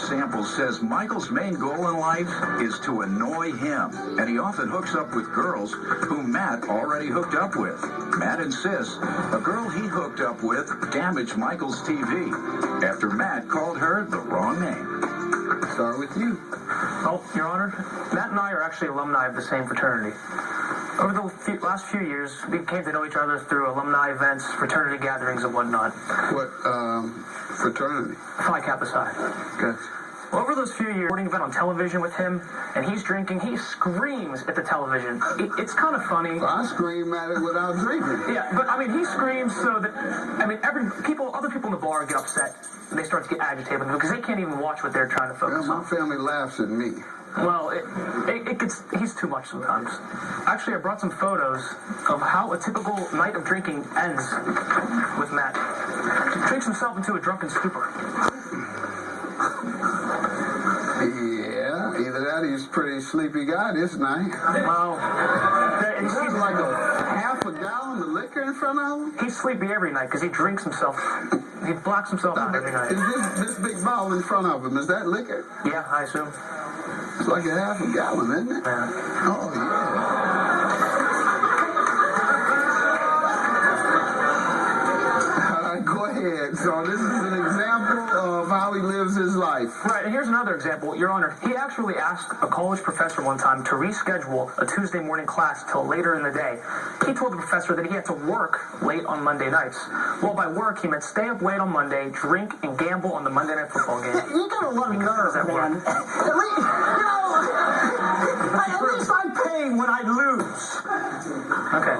sample says Michael's main goal in life is to annoy him, and he often hooks up with girls whom Matt already hooked up with. Matt insists a girl he hooked up with damaged Michael's TV after Matt called her the wrong name. Start with you. Well, Your Honor, Matt and I are actually alumni of the same fraternity. Over the last few years, we came to know each other through alumni events, fraternity gatherings, and whatnot. What fraternity? Phi Kappa Psi. Okay. Well, over those few years, sporting event on television with him, and he's drinking, he screams at the television. It's kind of funny. Well, I scream at it without drinking. Yeah, but I mean, he screams so that, I mean, other people in the bar get upset, and they start to get agitated with him because they can't even watch what they're trying to focus Well, on. my family laughs at me. Well, he's too much sometimes. Actually, I brought some photos of how a typical night of drinking ends with Matt. He drinks himself into a drunken stupor. Yeah, either that or he's a pretty sleepy guy this night. Well, He's like a half a gallon of liquor in front of him? he's sleepy every night because he drinks himself. He blacks himself out every night. Is this big bottle in front of him, is that liquor? Yeah, I assume. It's like a half a gallon, isn't it? Yeah. Oh, yeah. Go ahead. So this is an example of how he lives his life. Right, and here's another example, Your Honor. He actually asked a college professor one time to reschedule a Tuesday morning class till later in the day. He told the professor that he had to work late on Monday nights. Well, by work, he meant stay up late on Monday, drink, and gamble on the Monday night football game. You got a lot of nerve, man. At least I pay when I lose. Okay.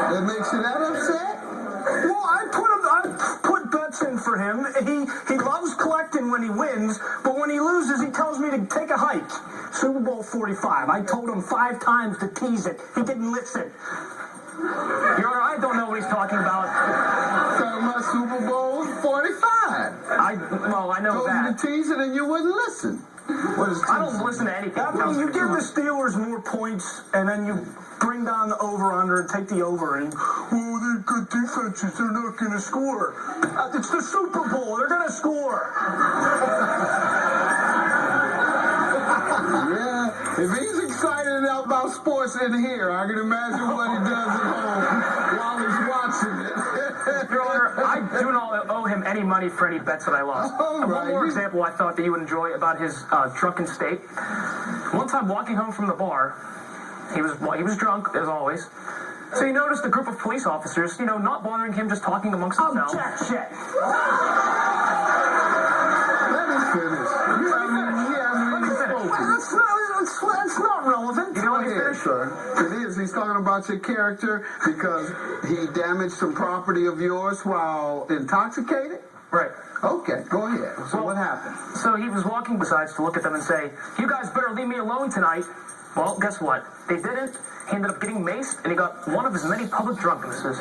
That makes you that upset? Well, I put bets in for him. He loves collecting when he wins, but when he loses, he tells me to take a hike. Super Bowl 45. I told him 5 times to tease it. He didn't listen. Your Honor, I don't know what he's talking about. Talking about Super Bowl 45. I know Told that. you to tease it and you wouldn't listen. What is I don't listen to anything. I mean, you give the Steelers more points, and then you bring down the over-under and take the over, and, oh, they're good defenses, they're not going to score. It's the Super Bowl, they're going to score. Yeah, if he's excited about sports in here, I can imagine what he does at home while he's watching it. Your Honor, I do not owe him any money for any bets that I lost. All right. One more example I thought that you would enjoy about his drunken state. One time walking home from the bar, he was drunk, as always. So he noticed a group of police officers, not bothering him, just talking amongst themselves. Objection. Let me finish. That's not relevant. You know what he Go ahead, finished? sir. It is. He's talking about your character because he damaged some property of yours while intoxicated? Right. Okay, go ahead. So what happened? So he was walking besides to look at them and say, "You guys better leave me alone tonight." Well, guess what? They didn't. He ended up getting maced, and he got one of his many public drunkennesses.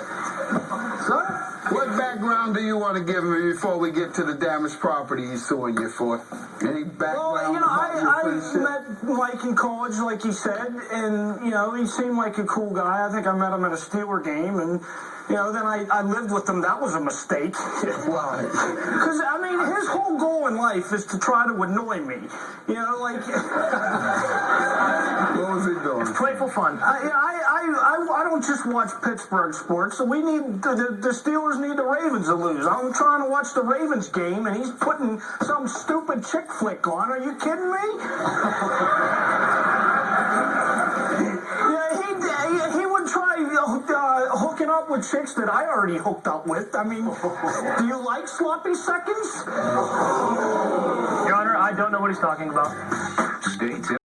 Sir, what background do you want to give me before we get to the damaged property he's suing you for? Any background? Well, about your I friendship? met Mike in college, like he said, and, he seemed like a cool guy. I think I met him at a Steeler game, and, then I lived with him. That was a mistake. Why? Because, his whole goal in life is to try to annoy me. What was he doing? Playful fun. I don't just watch Pittsburgh sports. We need the Steelers need the Ravens to lose. I'm trying to watch the Ravens game, and he's putting some stupid chick flick on. Are you kidding me? Yeah, he would try hooking up with chicks that I already hooked up with. Do you like sloppy seconds? Your Honor, I don't know what he's talking about. Stay tuned.